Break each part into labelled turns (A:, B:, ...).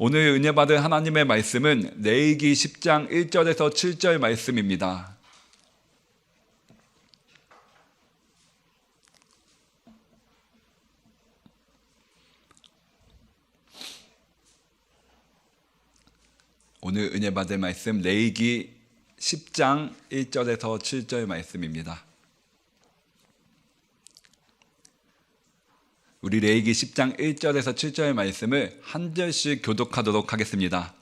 A: 오늘 은혜 받은 하나님의 말씀은 레위기 10장 1절에서 7절 말씀입니다. 오늘 은혜 받을 말씀 레위기 10장 1절에서 7절 말씀입니다. 우리 레위기 10장 1절에서 7절 말씀을 한 절씩 교독하도록 하겠습니다.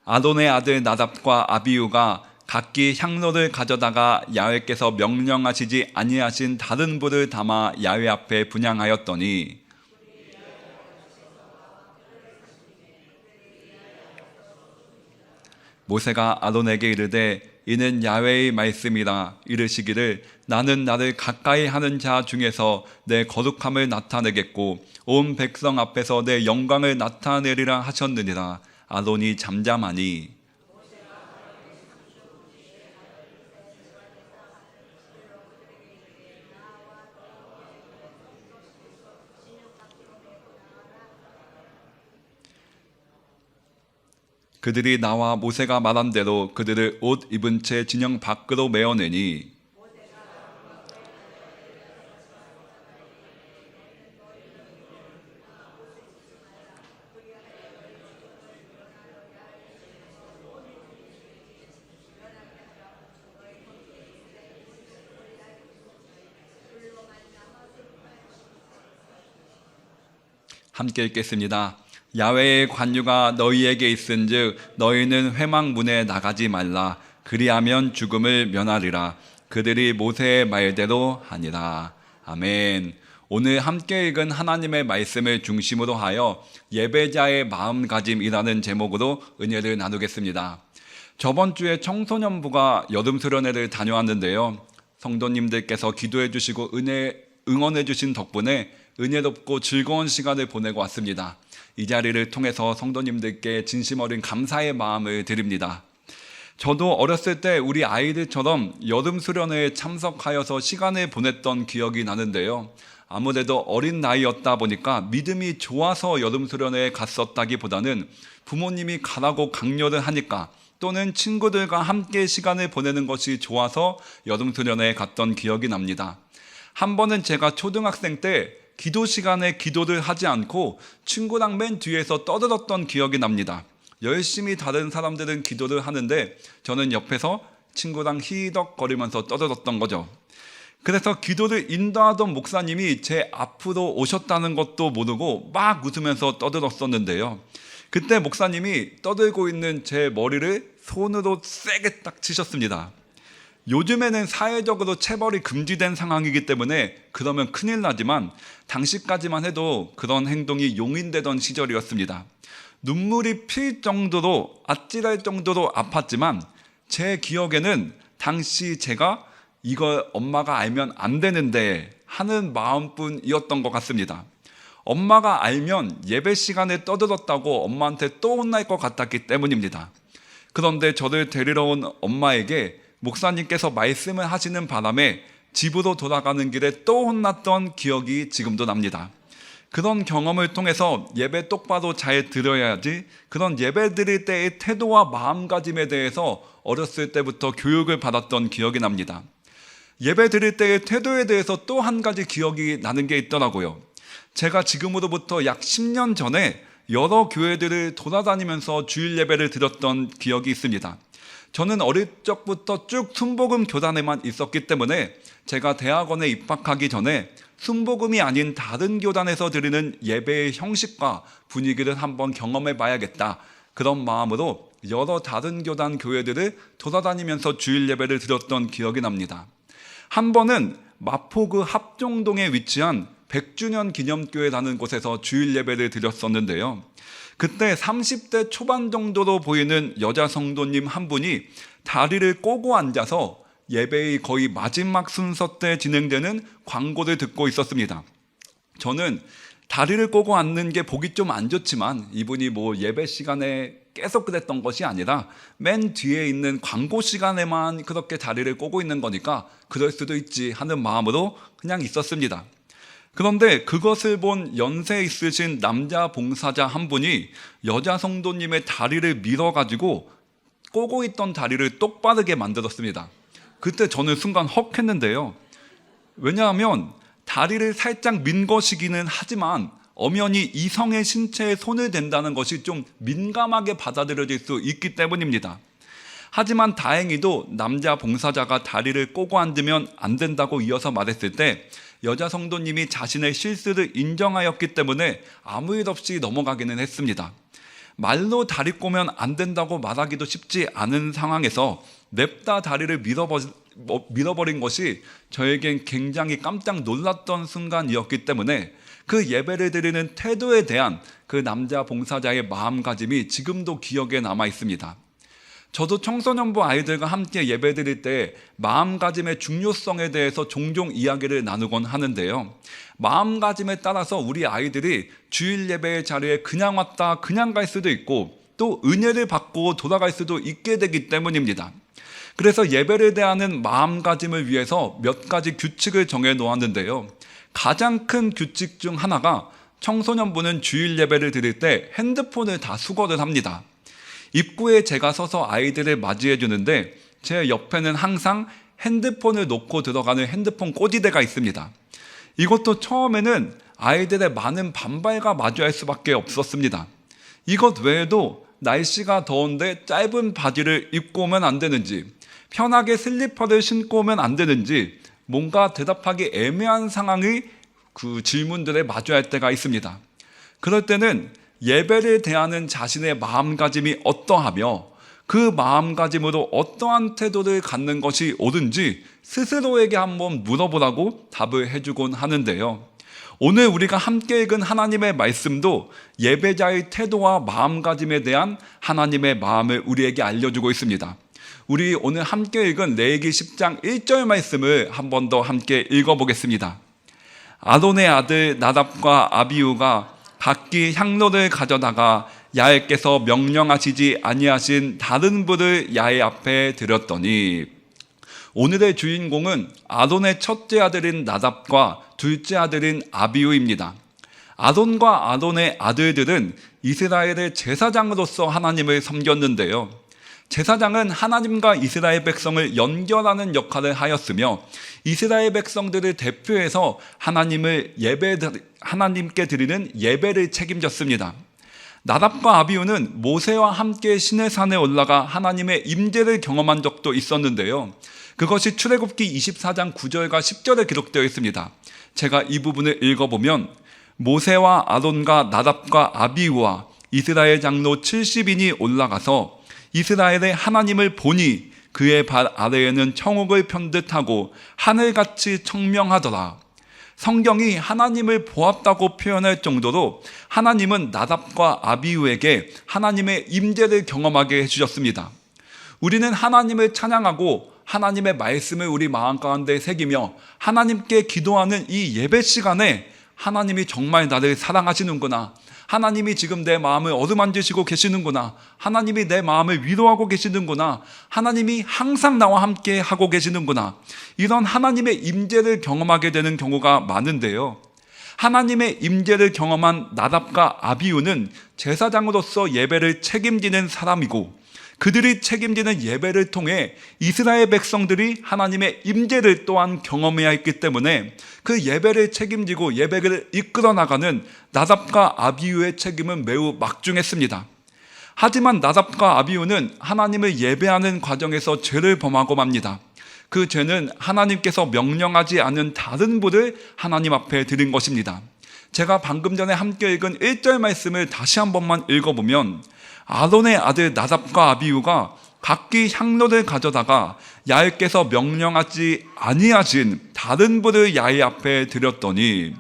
A: 아론의 아들 나답과 아비후가 각기 향로를 가져다가 야훼께서 명령하시지 아니하신 다른 불을 담아 야훼 앞에 분향하였더니 모세가 아론에게 이르되 이는 야훼의 말씀이라 이르시기를 나는 나를 가까이 하는 자 중에서 내 거룩함을 나타내겠고 온 백성 앞에서 내 영광을 나타내리라 하셨느니라. 아론이 잠잠하니 그들이 나와 모세가 말한 대로 그들을 옷 입은 채 진영 밖으로 메어내니 함께 읽겠습니다. 야훼의 관유가 너희에게 있은즉 너희는 회막문에 나가지 말라. 그리하면 죽음을 면하리라. 그들이 모세의 말대로 하니라. 아멘. 오늘 함께 읽은 하나님의 말씀을 중심으로 하여 예배자의 마음가짐이라는 제목으로 은혜를 나누겠습니다. 저번 주에 청소년부가 여름 수련회를 다녀왔는데요, 성도님들께서 기도해 주시고 응원해 주신 덕분에 은혜롭고 즐거운 시간을 보내고 왔습니다. 이 자리를 통해서 성도님들께 진심 어린 감사의 마음을 드립니다. 저도 어렸을 때 우리 아이들처럼 여름 수련회에 참석하여서 시간을 보냈던 기억이 나는데요, 아무래도 어린 나이였다 보니까 믿음이 좋아서 여름 수련회에 갔었다기보다는 부모님이 가라고 강요를 하니까 또는 친구들과 함께 시간을 보내는 것이 좋아서 여름 수련회에 갔던 기억이 납니다. 한 번은 제가 초등학생 때 기도 시간에 기도를 하지 않고 친구랑 맨 뒤에서 떠들었던 기억이 납니다. 열심히 다른 사람들은 기도를 하는데 저는 옆에서 친구랑 히덕거리면서 떠들었던 거죠. 그래서 기도를 인도하던 목사님이 제 앞으로 오셨다는 것도 모르고 막 웃으면서 떠들었었는데요, 그때 목사님이 떠들고 있는 제 머리를 손으로 세게 딱 치셨습니다. 요즘에는 사회적으로 체벌이 금지된 상황이기 때문에 그러면 큰일 나지만 당시까지만 해도 그런 행동이 용인되던 시절이었습니다. 눈물이 필 정도로 아찔할 정도로 아팠지만 제 기억에는 당시 제가 이걸 엄마가 알면 안 되는데 하는 마음뿐이었던 것 같습니다. 엄마가 알면 예배 시간에 떠들었다고 엄마한테 또 혼날 것 같았기 때문입니다. 그런데 저를 데리러 온 엄마에게 목사님께서 말씀을 하시는 바람에 집으로 돌아가는 길에 또 혼났던 기억이 지금도 납니다. 그런 경험을 통해서 예배 똑바로 잘 드려야지, 그런 예배 드릴 때의 태도와 마음가짐에 대해서 어렸을 때부터 교육을 받았던 기억이 납니다. 예배 드릴 때의 태도에 대해서 또 한 가지 기억이 나는 게 있더라고요. 제가 지금으로부터 약 10년 전에 여러 교회들을 돌아다니면서 주일 예배를 드렸던 기억이 있습니다. 저는 어릴 적부터 쭉 순복음 교단에만 있었기 때문에 제가 대학원에 입학하기 전에 순복음이 아닌 다른 교단에서 드리는 예배의 형식과 분위기를 한번 경험해 봐야겠다, 그런 마음으로 여러 다른 교단 교회들을 돌아다니면서 주일 예배를 드렸던 기억이 납니다. 한 번은 마포구 합종동에 위치한 100주년 기념교회라는 곳에서 주일 예배를 드렸었는데요, 그때 30대 초반 정도로 보이는 여자 성도님 한 분이 다리를 꼬고 앉아서 예배의 거의 마지막 순서 때 진행되는 광고를 듣고 있었습니다. 저는 다리를 꼬고 앉는 게 보기 좀 안 좋지만 이분이 뭐 예배 시간에 계속 그랬던 것이 아니라 맨 뒤에 있는 광고 시간에만 그렇게 다리를 꼬고 있는 거니까 그럴 수도 있지 하는 마음으로 그냥 있었습니다. 그런데 그것을 본 연세 있으신 남자 봉사자 한 분이 여자 성도님의 다리를 밀어가지고 꼬고 있던 다리를 똑바르게 만들었습니다. 그때 저는 순간 헉 했는데요. 왜냐하면 다리를 살짝 민 것이기는 하지만 엄연히 이성의 신체에 손을 댄다는 것이 좀 민감하게 받아들여질 수 있기 때문입니다. 하지만 다행히도 남자 봉사자가 다리를 꼬고 앉으면 안 된다고 이어서 말했을 때 여자 성도님이 자신의 실수를 인정하였기 때문에 아무 일 없이 넘어가기는 했습니다. 말로 다리 꼬면 안 된다고 말하기도 쉽지 않은 상황에서 냅다 다리를 밀어버린 것이 저에겐 굉장히 깜짝 놀랐던 순간이었기 때문에 그 예배를 드리는 태도에 대한 그 남자 봉사자의 마음가짐이 지금도 기억에 남아 있습니다. 저도 청소년부 아이들과 함께 예배드릴 때 마음가짐의 중요성에 대해서 종종 이야기를 나누곤 하는데요. 마음가짐에 따라서 우리 아이들이 주일 예배의 자리에 그냥 왔다 그냥 갈 수도 있고 또 은혜를 받고 돌아갈 수도 있게 되기 때문입니다. 그래서 예배를 대하는 마음가짐을 위해서 몇 가지 규칙을 정해 놓았는데요. 가장 큰 규칙 중 하나가 청소년부는 주일 예배를 드릴 때 핸드폰을 다 수거를 합니다. 입구에 제가 서서 아이들을 맞이해 주는데 제 옆에는 항상 핸드폰을 놓고 들어가는 핸드폰 꽂이대가 있습니다. 이것도 처음에는 아이들의 많은 반발과 마주할 수밖에 없었습니다. 이것 외에도 날씨가 더운데 짧은 바지를 입고 오면 안 되는지, 편하게 슬리퍼를 신고 오면 안 되는지 뭔가 대답하기 애매한 상황의 그 질문들에 마주할 때가 있습니다. 그럴 때는 예배를 대하는 자신의 마음가짐이 어떠하며 그 마음가짐으로 어떠한 태도를 갖는 것이 옳은지 스스로에게 한번 물어보라고 답을 해주곤 하는데요. 오늘 우리가 함께 읽은 하나님의 말씀도 예배자의 태도와 마음가짐에 대한 하나님의 마음을 우리에게 알려주고 있습니다. 우리 오늘 함께 읽은 레위기 10장 1절 말씀을 한 번 더 함께 읽어보겠습니다. 아론의 아들 나답과 아비후가 각기 향로를 가져다가 야훼께서 명령하시지 아니하신 다른 불을 야훼 앞에 드렸더니, 오늘의 주인공은 아론의 첫째 아들인 나답과 둘째 아들인 아비후입니다. 아론과 아론의 아들들은 이스라엘의 제사장으로서 하나님을 섬겼는데요. 제사장은 하나님과 이스라엘 백성을 연결하는 역할을 하였으며 이스라엘 백성들을 대표해서 하나님께 드리는 예배를 책임졌습니다. 나답과 아비후는 모세와 함께 시내산에 올라가 하나님의 임재를 경험한 적도 있었는데요. 그것이 출애굽기 24장 9절과 10절에 기록되어 있습니다. 제가 이 부분을 읽어보면, 모세와 아론과 나답과 아비후와 이스라엘 장로 70인이 올라가서 이스라엘의 하나님을 보니 그의 발 아래에는 청옥을 편듯하고 하늘같이 청명하더라. 성경이 하나님을 보았다고 표현할 정도로 하나님은 나답과 아비후에게 하나님의 임재를 경험하게 해주셨습니다. 우리는 하나님을 찬양하고 하나님의 말씀을 우리 마음 가운데 새기며 하나님께 기도하는 이 예배 시간에 하나님이 정말 나를 사랑하시는구나, 하나님이 지금 내 마음을 어루만지시고 계시는구나, 하나님이 내 마음을 위로하고 계시는구나, 하나님이 항상 나와 함께 하고 계시는구나, 이런 하나님의 임재를 경험하게 되는 경우가 많은데요. 하나님의 임재를 경험한 나답과 아비후는 제사장으로서 예배를 책임지는 사람이고, 그들이 책임지는 예배를 통해 이스라엘 백성들이 하나님의 임재를 또한 경험해야 했기 때문에 그 예배를 책임지고 예배를 이끌어 나가는 나답과 아비후의 책임은 매우 막중했습니다. 하지만 나답과 아비후는 하나님을 예배하는 과정에서 죄를 범하고 맙니다. 그 죄는 하나님께서 명령하지 않은 다른 불을 하나님 앞에 드린 것입니다. 제가 방금 전에 함께 읽은 1절 말씀을 다시 한 번만 읽어보면, 아론의 아들 나답과 아비후가 각기 향로를 가져다가 야훼께서 명령하지 아니하신 다른 불을 야훼 앞에 드렸더니,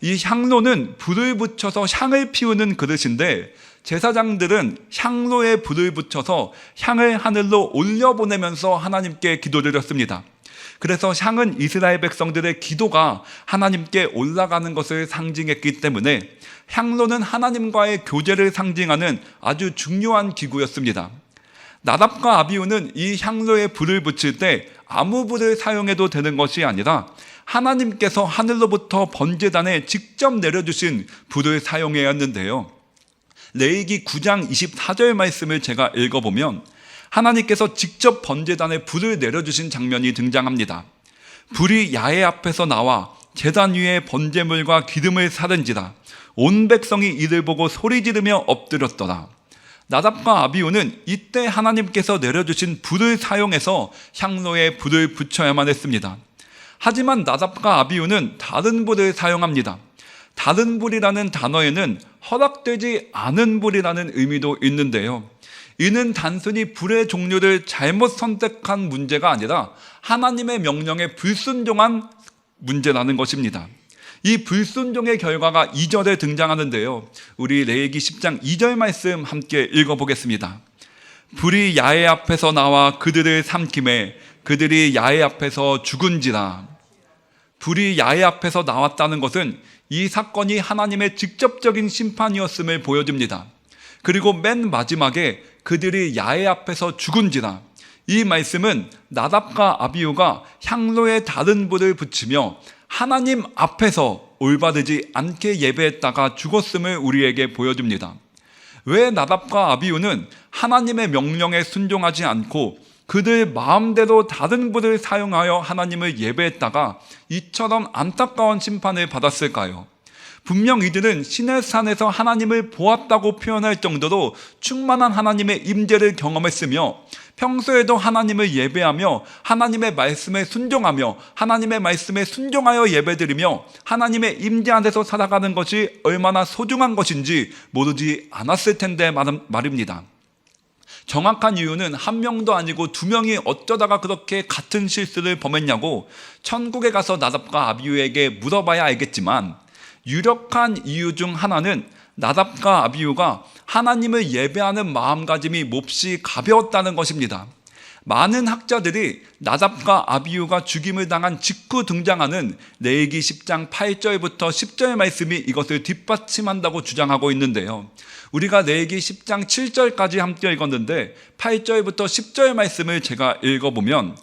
A: 이 향로는 불을 붙여서 향을 피우는 그릇인데 제사장들은 향로에 불을 붙여서 향을 하늘로 올려보내면서 하나님께 기도드렸습니다. 그래서 향은 이스라엘 백성들의 기도가 하나님께 올라가는 것을 상징했기 때문에 향로는 하나님과의 교제를 상징하는 아주 중요한 기구였습니다. 나답과 아비후는 이 향로에 불을 붙일 때 아무 불을 사용해도 되는 것이 아니라 하나님께서 하늘로부터 번제단에 직접 내려주신 불을 사용해야 했는데요. 레위기 9장 24절 말씀을 제가 읽어보면 하나님께서 직접 번제단에 불을 내려주신 장면이 등장합니다. 불이 야훼 앞에서 나와 제단 위에 번제물과 기름을 사른지라 온 백성이 이를 보고 소리 지르며 엎드렸더라. 나답과 아비후는 이때 하나님께서 내려주신 불을 사용해서 향로에 불을 붙여야만 했습니다. 하지만 나답과 아비후는 다른 불을 사용합니다. 다른 불이라는 단어에는 허락되지 않은 불이라는 의미도 있는데요. 이는 단순히 불의 종류를 잘못 선택한 문제가 아니라 하나님의 명령에 불순종한 문제라는 것입니다. 이 불순종의 결과가 2절에 등장하는데요. 우리 레위기 10장 2절 말씀 함께 읽어보겠습니다. 불이 야훼 앞에서 나와 그들을 삼키매 그들이 야훼 앞에서 죽은지라. 불이 야훼 앞에서 나왔다는 것은 이 사건이 하나님의 직접적인 심판이었음을 보여줍니다. 그리고 맨 마지막에 그들이 야훼 앞에서 죽은지라. 이 말씀은 나답과 아비후가 향로에 다른 불을 붙이며 하나님 앞에서 올바르지 않게 예배했다가 죽었음을 우리에게 보여줍니다. 왜 나답과 아비후는 하나님의 명령에 순종하지 않고 그들 마음대로 다른 불을 사용하여 하나님을 예배했다가 이처럼 안타까운 심판을 받았을까요? 분명 이들은 시내산에서 하나님을 보았다고 표현할 정도로 충만한 하나님의 임재를 경험했으며 평소에도 하나님을 예배하며 하나님의 말씀에 순종하며 하나님의 말씀에 순종하여 예배드리며 하나님의 임재 안에서 살아가는 것이 얼마나 소중한 것인지 모르지 않았을 텐데 말입니다. 정확한 이유는 한 명도 아니고 두 명이 어쩌다가 그렇게 같은 실수를 범했냐고 천국에 가서 나답과 아비후에게 물어봐야 알겠지만 유력한 이유 중 하나는 나답과 아비후가 하나님을 예배하는 마음가짐이 몹시 가벼웠다는 것입니다. 많은 학자들이 나답과 아비후가 죽임을 당한 직후 등장하는 레위기 10장 8절부터 10절 말씀이 이것을 뒷받침한다고 주장하고 있는데요. 우리가 레위기 10장 7절까지 함께 읽었는데 8절부터 10절 말씀을 제가 읽어보면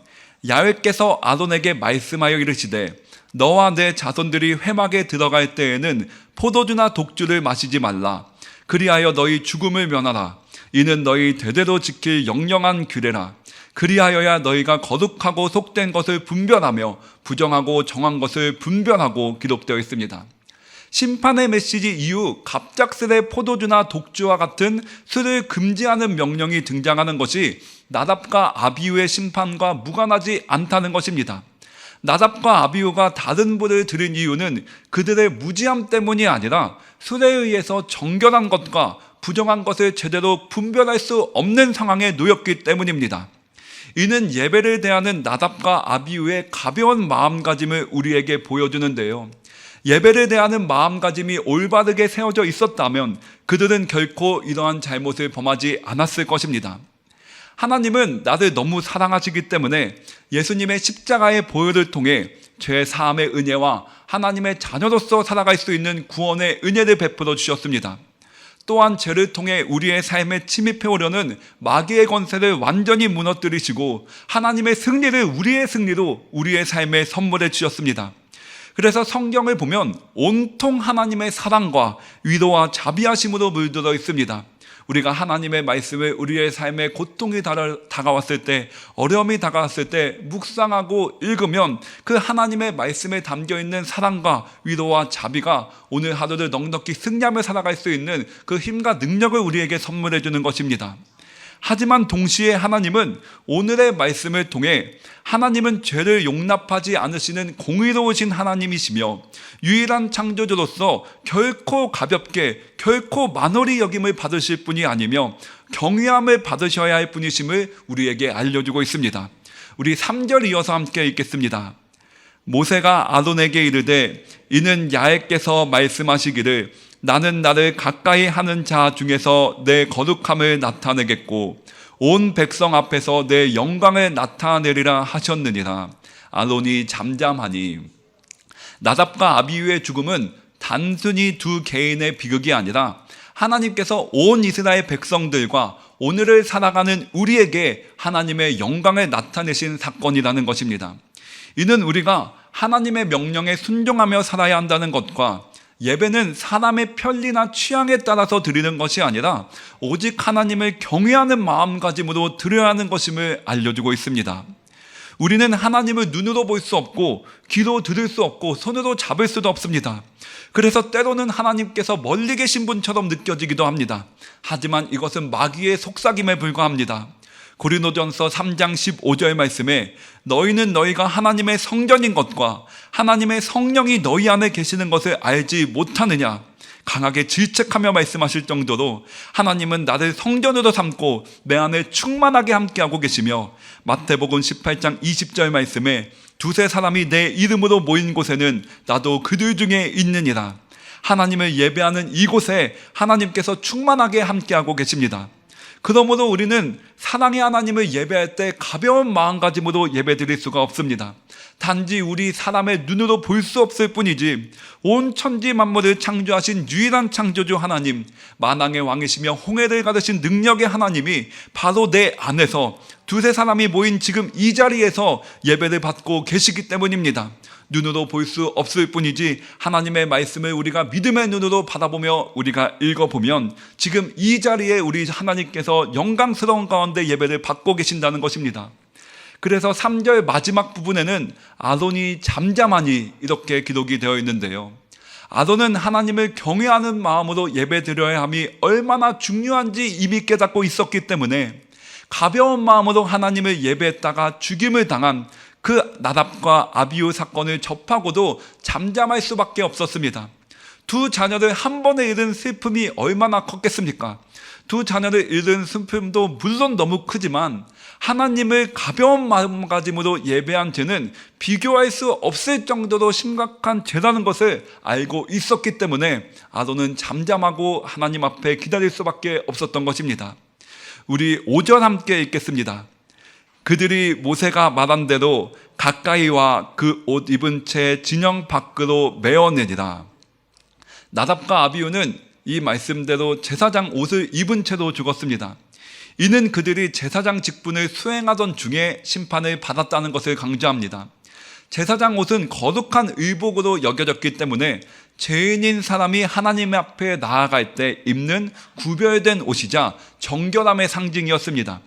A: 야훼께서 아론에게 말씀하여 이르시되 너와 내 자손들이 회막에 들어갈 때에는 포도주나 독주를 마시지 말라. 그리하여 너희 죽음을 면하라. 이는 너희 대대로 지킬 영영한 규례라. 그리하여야 너희가 거룩하고 속된 것을 분별하며 부정하고 정한 것을 분별하고 기록되어 있습니다. 심판의 메시지 이후 갑작스레 포도주나 독주와 같은 술을 금지하는 명령이 등장하는 것이 나답과 아비후의 심판과 무관하지 않다는 것입니다. 나답과 아비후가 다른 불을 들인 이유는 그들의 무지함 때문이 아니라 술에 의해서 정결한 것과 부정한 것을 제대로 분별할 수 없는 상황에 놓였기 때문입니다. 이는 예배를 대하는 나답과 아비후의 가벼운 마음가짐을 우리에게 보여주는데요. 예배를 대하는 마음가짐이 올바르게 세워져 있었다면 그들은 결코 이러한 잘못을 범하지 않았을 것입니다. 하나님은 나를 너무 사랑하시기 때문에 예수님의 십자가의 보혈을 통해 죄 사함의 은혜와 하나님의 자녀로서 살아갈 수 있는 구원의 은혜를 베풀어 주셨습니다. 또한 죄를 통해 우리의 삶에 침입해 오려는 마귀의 권세를 완전히 무너뜨리시고 하나님의 승리를 우리의 승리로 우리의 삶에 선물해 주셨습니다. 그래서 성경을 보면 온통 하나님의 사랑과 위로와 자비하심으로 물들어 있습니다. 우리가 하나님의 말씀을 우리의 삶에 고통이 다가왔을 때, 어려움이 다가왔을 때 묵상하고 읽으면 그 하나님의 말씀에 담겨있는 사랑과 위로와 자비가 오늘 하루를 넉넉히 승리하며 살아갈 수 있는 그 힘과 능력을 우리에게 선물해 주는 것입니다. 하지만 동시에 하나님은 오늘의 말씀을 통해 하나님은 죄를 용납하지 않으시는 공의로우신 하나님이시며 유일한 창조주로서 결코 가볍게 결코 만홀히 여김을 받으실 분이 아니며 경외함을 받으셔야 할 분이심을 우리에게 알려주고 있습니다. 우리 3절 이어서 함께 읽겠습니다. 모세가 아론에게 이르되 이는 야훼께서 말씀하시기를 나는 나를 가까이 하는 자 중에서 내 거룩함을 나타내겠고 온 백성 앞에서 내 영광을 나타내리라 하셨느니라. 아론이 잠잠하니. 나답과 아비후의 죽음은 단순히 두 개인의 비극이 아니라 하나님께서 온 이스라엘 백성들과 오늘을 살아가는 우리에게 하나님의 영광을 나타내신 사건이라는 것입니다. 이는 우리가 하나님의 명령에 순종하며 살아야 한다는 것과 예배는 사람의 편리나 취향에 따라서 드리는 것이 아니라 오직 하나님을 경외하는 마음가짐으로 드려야 하는 것임을 알려주고 있습니다. 우리는 하나님을 눈으로 볼 수 없고 귀로 들을 수 없고 손으로 잡을 수도 없습니다. 그래서 때로는 하나님께서 멀리 계신 분처럼 느껴지기도 합니다. 하지만 이것은 마귀의 속삭임에 불과합니다. 고린도전서 3장 15절 말씀에 너희는 너희가 하나님의 성전인 것과 하나님의 성령이 너희 안에 계시는 것을 알지 못하느냐 강하게 질책하며 말씀하실 정도로 하나님은 나를 성전으로 삼고 내 안에 충만하게 함께하고 계시며, 마태복음 18장 20절 말씀에 두세 사람이 내 이름으로 모인 곳에는 나도 그들 중에 있느니라. 하나님을 예배하는 이곳에 하나님께서 충만하게 함께하고 계십니다. 그러므로 우리는 사랑의 하나님을 예배할 때 가벼운 마음가짐으로 예배드릴 수가 없습니다. 단지 우리 사람의 눈으로 볼 수 없을 뿐이지 온 천지 만물을 창조하신 유일한 창조주 하나님, 만왕의 왕이시며 홍해를 가르신 능력의 하나님이 바로 내 안에서 두세 사람이 모인 지금 이 자리에서 예배를 받고 계시기 때문입니다. 눈으로 볼 수 없을 뿐이지 하나님의 말씀을 우리가 믿음의 눈으로 바라보며 우리가 읽어보면 지금 이 자리에 우리 하나님께서 영광스러운 가운데 예배를 받고 계신다는 것입니다. 그래서 3절 마지막 부분에는 아론이 잠잠하니 이렇게 기록이 되어 있는데요, 아론은 하나님을 경외하는 마음으로 예배드려야 함이 얼마나 중요한지 이미 깨닫고 있었기 때문에 가벼운 마음으로 하나님을 예배했다가 죽임을 당한 그 나답과 아비후 사건을 접하고도 잠잠할 수밖에 없었습니다. 두 자녀를 한 번에 잃은 슬픔이 얼마나 컸겠습니까? 두 자녀를 잃은 슬픔도 물론 너무 크지만 하나님을 가벼운 마음가짐으로 예배한 죄는 비교할 수 없을 정도로 심각한 죄라는 것을 알고 있었기 때문에 아론은 잠잠하고 하나님 앞에 기다릴 수밖에 없었던 것입니다. 우리 5절 함께 읽겠습니다. 그들이 모세가 말한 대로 가까이 와 그 옷 입은 채 진영 밖으로 메어내니라. 나답과 아비후는 이 말씀대로 제사장 옷을 입은 채로 죽었습니다. 이는 그들이 제사장 직분을 수행하던 중에 심판을 받았다는 것을 강조합니다. 제사장 옷은 거룩한 의복으로 여겨졌기 때문에 죄인인 사람이 하나님 앞에 나아갈 때 입는 구별된 옷이자 정결함의 상징이었습니다.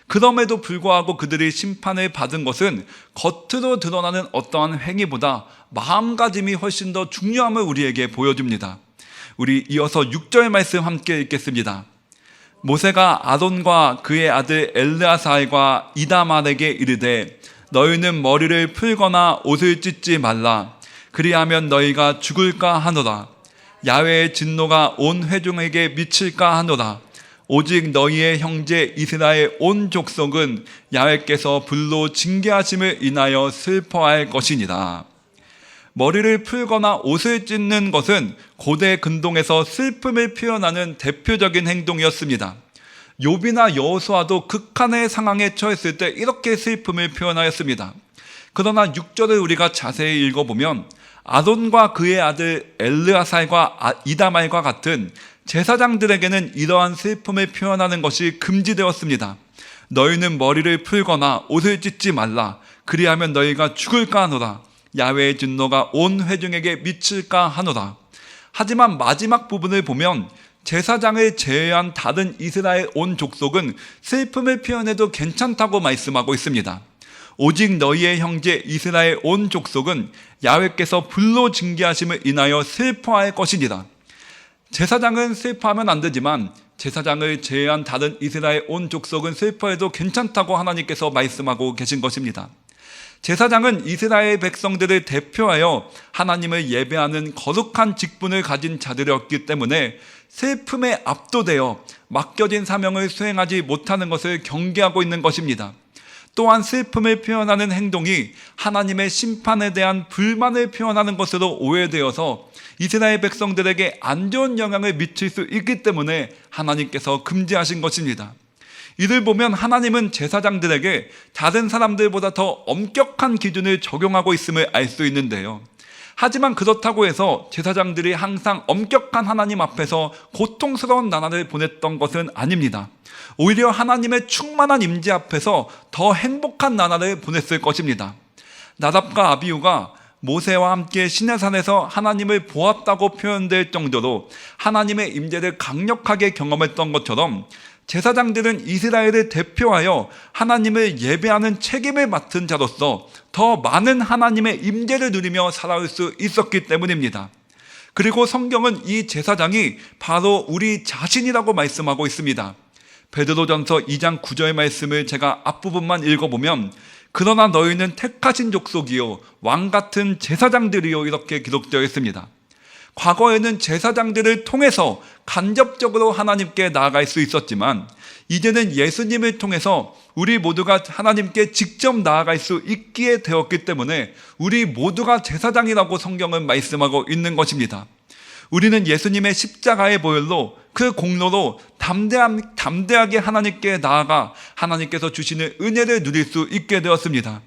A: 그럼에도 불구하고 그들이 심판을 받은 것은 겉으로 드러나는 어떠한 행위보다 마음가짐이 훨씬 더 중요함을 우리에게 보여줍니다. 우리 이어서 6절 말씀 함께 읽겠습니다. 모세가 아론과 그의 아들 엘르아살과 이다말에게 이르되 너희는 머리를 풀거나 옷을 찢지 말라. 그리하면 너희가 죽을까 하노라. 야훼의 진노가 온 회중에게 미칠까 하노라. 오직 너희의 형제 이스라엘 온 족속은 야훼께서 불로 징계하심을 인하여 슬퍼할 것이니라. 머리를 풀거나 옷을 찢는 것은 고대 근동에서 슬픔을 표현하는 대표적인 행동이었습니다. 욥이나 여호수아도 극한의 상황에 처했을 때 이렇게 슬픔을 표현하였습니다. 그러나 6절을 우리가 자세히 읽어보면 아론과 그의 아들 엘르아살과 이다말과 같은 제사장들에게는 이러한 슬픔을 표현하는 것이 금지되었습니다. 너희는 머리를 풀거나 옷을 찢지 말라. 그리하면 너희가 죽을까 하노라. 야훼의 진노가 온 회중에게 미칠까 하노라. 하지만 마지막 부분을 보면 제사장을 제외한 다른 이스라엘 온 족속은 슬픔을 표현해도 괜찮다고 말씀하고 있습니다. 오직 너희의 형제 이스라엘 온 족속은 야훼께서 불로 징계하심을 인하여 슬퍼할 것이니라. 제사장은 슬퍼하면 안 되지만 제사장을 제외한 다른 이스라엘 온 족속은 슬퍼해도 괜찮다고 하나님께서 말씀하고 계신 것입니다. 제사장은 이스라엘 백성들을 대표하여 하나님을 예배하는 거룩한 직분을 가진 자들이었기 때문에 슬픔에 압도되어 맡겨진 사명을 수행하지 못하는 것을 경계하고 있는 것입니다. 또한 슬픔을 표현하는 행동이 하나님의 심판에 대한 불만을 표현하는 것으로 오해되어서 이스라엘 백성들에게 안 좋은 영향을 미칠 수 있기 때문에 하나님께서 금지하신 것입니다. 이를 보면 하나님은 제사장들에게 다른 사람들보다 더 엄격한 기준을 적용하고 있음을 알 수 있는데요. 하지만 그렇다고 해서 제사장들이 항상 엄격한 하나님 앞에서 고통스러운 나날을 보냈던 것은 아닙니다. 오히려 하나님의 충만한 임재 앞에서 더 행복한 나날을 보냈을 것입니다. 나답과 아비후가 모세와 함께 시내산에서 하나님을 보았다고 표현될 정도로 하나님의 임재를 강력하게 경험했던 것처럼 제사장들은 이스라엘을 대표하여 하나님을 예배하는 책임을 맡은 자로서 더 많은 하나님의 임재를 누리며 살아올 수 있었기 때문입니다. 그리고 성경은 이 제사장이 바로 우리 자신이라고 말씀하고 있습니다. 베드로전서 2장 9절 말씀을 제가 앞부분만 읽어보면 그러나 너희는 택하신 족속이요 왕같은 제사장들이요 이렇게 기록되어 있습니다. 과거에는 제사장들을 통해서 간접적으로 하나님께 나아갈 수 있었지만 이제는 예수님을 통해서 우리 모두가 하나님께 직접 나아갈 수 있게 되었기 때문에 우리 모두가 제사장이라고 성경은 말씀하고 있는 것입니다. 우리는 예수님의 십자가의 보혈로 그 공로로 담대하게 하나님께 나아가 하나님께서 주시는 은혜를 누릴 수 있게 되었습니다.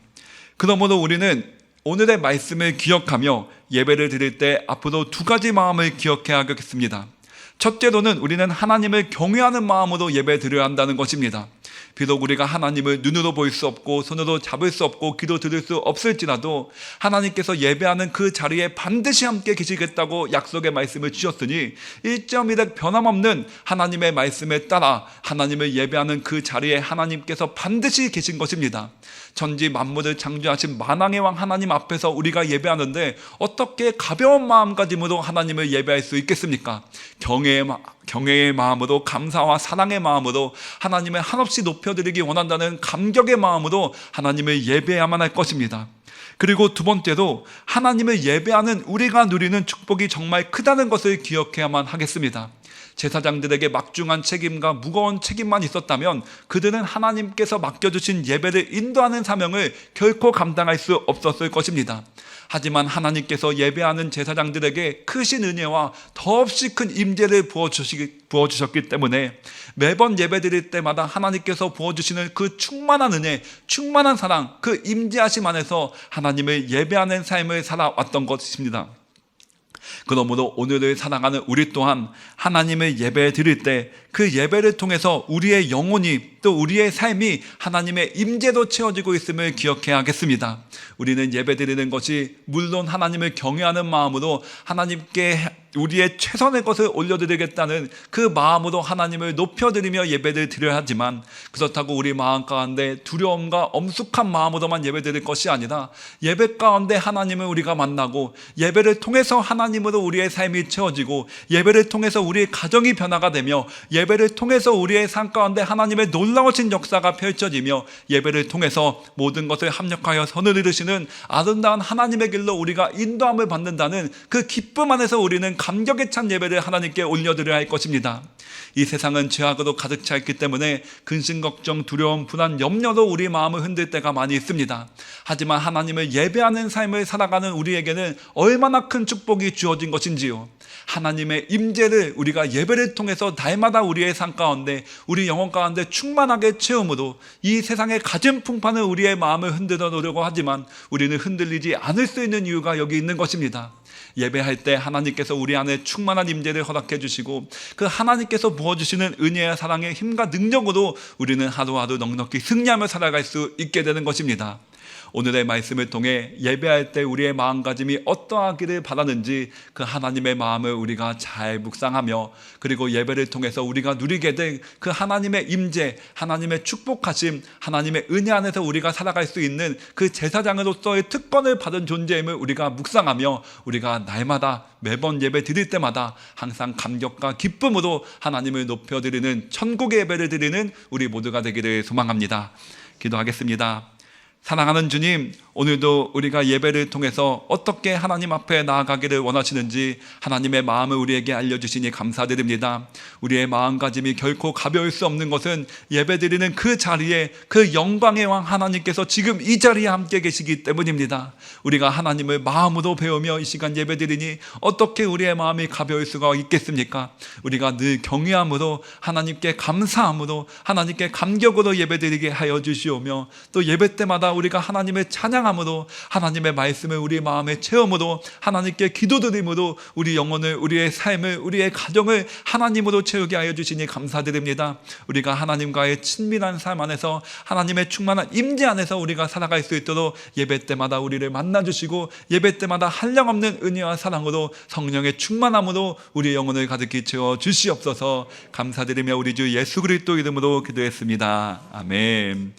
A: 그러므로 우리는 오늘의 말씀을 기억하며 예배를 드릴 때 앞으로 두 가지 마음을 기억해야 하겠습니다. 첫째로는 우리는 하나님을 경외하는 마음으로 예배 드려야 한다는 것입니다. 비록 우리가 하나님을 눈으로 볼 수 없고 손으로 잡을 수 없고 귀로 들을 수 없을지라도 하나님께서 예배하는 그 자리에 반드시 함께 계시겠다고 약속의 말씀을 주셨으니 1.1획 변함없는 하나님의 말씀에 따라 하나님을 예배하는 그 자리에 하나님께서 반드시 계신 것입니다. 천지 만물을 창조하신 만왕의 왕 하나님 앞에서 우리가 예배하는데 어떻게 가벼운 마음가짐으로 하나님을 예배할 수 있겠습니까? 경외의 마음으로, 감사와 사랑의 마음으로 하나님을 한없이 높여드리기 원한다는 감격의 마음으로 하나님을 예배해야만 할 것입니다. 그리고 두 번째로 하나님을 예배하는 우리가 누리는 축복이 정말 크다는 것을 기억해야만 하겠습니다. 제사장들에게 막중한 책임과 무거운 책임만 있었다면 그들은 하나님께서 맡겨주신 예배를 인도하는 사명을 결코 감당할 수 없었을 것입니다. 하지만 하나님께서 예배하는 제사장들에게 크신 은혜와 더없이 큰 임재를 부어주셨기 때문에 매번 예배드릴 때마다 하나님께서 부어주시는 그 충만한 은혜, 충만한 사랑, 그 임재하심 안에서 하나님을 예배하는 삶을 살아왔던 것입니다. 그러므로 오늘을 살아가는 우리 또한 하나님을 예배 드릴 때 그 예배를 통해서 우리의 영혼이 또 우리의 삶이 하나님의 임재로 채워지고 있음을 기억해야 하겠습니다. 우리는 예배 드리는 것이 물론 하나님을 경외하는 마음으로 하나님께 우리의 최선의 것을 올려드리겠다는 그 마음으로 하나님을 높여드리며 예배를 드려야 하지만 그렇다고 우리 마음 가운데 두려움과 엄숙한 마음으로만 예배 드릴 것이 아니라 예배 가운데 하나님을 우리가 만나고 예배를 통해서 하나님으로 우리의 삶이 채워지고 예배를 통해서 우리의 가정이 변화가 되며 예배를 통해서 우리의 삶 가운데 하나님의 놀라우신 역사가 펼쳐지며 예배를 통해서 모든 것을 합력하여 선을 이루시는 아름다운 하나님의 길로 우리가 인도함을 받는다는 그 기쁨 안에서 우리는 감격에 찬 예배를 하나님께 올려드려야 할 것입니다. 이 세상은 죄악으로 가득 차 있기 때문에 근심, 걱정, 두려움, 불안, 염려로 우리 마음을 흔들 때가 많이 있습니다. 하지만 하나님을 예배하는 삶을 살아가는 우리에게는 얼마나 큰 축복이 주어진 것인지요. 하나님의 임재를 우리가 예배를 통해서 날마다 우리의 삶 가운데 우리 영혼 가운데 충만하게 채움으로 이 세상의 가진 풍파는 우리의 마음을 흔들어 놓으려고 하지만 우리는 흔들리지 않을 수 있는 이유가 여기 있는 것입니다. 예배할 때 하나님께서 우리 안에 충만한 임재를 허락해 주시고 그 하나님께서 부어주시는 은혜와 사랑의 힘과 능력으로 우리는 하루하루 넉넉히 승리하며 살아갈 수 있게 되는 것입니다. 오늘의 말씀을 통해 예배할 때 우리의 마음가짐이 어떠하기를 바라는지 그 하나님의 마음을 우리가 잘 묵상하며 그리고 예배를 통해서 우리가 누리게 된 그 하나님의 임재, 하나님의 축복하심, 하나님의 은혜 안에서 우리가 살아갈 수 있는 그 제사장으로서의 특권을 받은 존재임을 우리가 묵상하며 우리가 날마다 매번 예배 드릴 때마다 항상 감격과 기쁨으로 하나님을 높여드리는 천국의 예배를 드리는 우리 모두가 되기를 소망합니다. 기도하겠습니다. 사랑하는 주님, 오늘도 우리가 예배를 통해서 어떻게 하나님 앞에 나아가기를 원하시는지 하나님의 마음을 우리에게 알려주시니 감사드립니다. 우리의 마음가짐이 결코 가벼울 수 없는 것은 예배드리는 그 자리에 그 영광의 왕 하나님께서 지금 이 자리에 함께 계시기 때문입니다. 우리가 하나님을 마음으로 배우며 이 시간 예배드리니 어떻게 우리의 마음이 가벼울 수가 있겠습니까? 우리가 늘 경외함으로 하나님께 감사함으로 하나님께 감격으로 예배드리게 하여 주시오며 또 예배 때마다 때마다 우리가 하나님의 찬양함으로, 하나님의 말씀을 우리 마음에 채움으로, 하나님께 기도드림으로 우리 영혼을, 우리의 삶을, 우리의 가정을 하나님으로 채우게 하여 주시니 감사드립니다. 우리가 하나님과의 친밀한 삶 안에서, 하나님의 충만한 임재 안에서 우리가 살아갈 수 있도록 예배 때마다 우리를 만나주시고, 예배 때마다 한량없는 은혜와 사랑으로, 성령의 충만함으로 우리의 영혼을 가득히 채워 주시옵소서. 감사드리며 우리 주 예수 그리스도 이름으로 기도했습니다. 아멘.